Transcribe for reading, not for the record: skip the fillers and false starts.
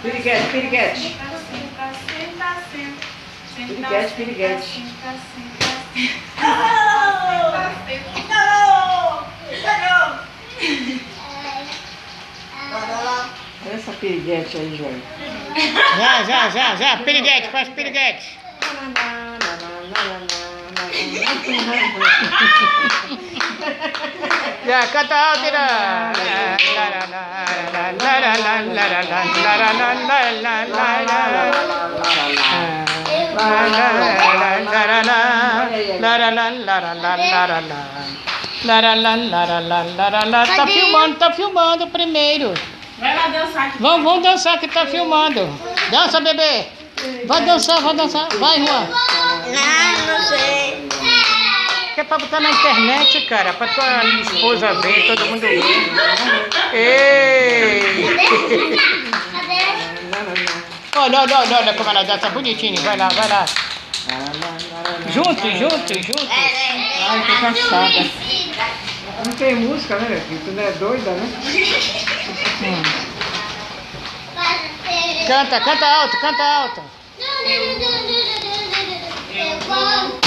Piriguete, piriguete. Piriguete, piriguete. Olha essa piriguete aí, João. Já. Piriguete, faz piriguete. Já, canta alto, Irã. Tá filmando primeiro. Vai lá dançar aqui. Vamos dançar que tá filmando. Dança, bebê. Vai dançar. Vai, Juan. Não sei. Que é pra botar na internet, cara. Pra tua esposa ver, todo mundo ver. Ei! Olha como ela dança bonitinho. Vai lá. Juntos. Ai, tô cansada. Não tem música, né, meu filho? Tu não é doida, né? Canta alto. Eu vou.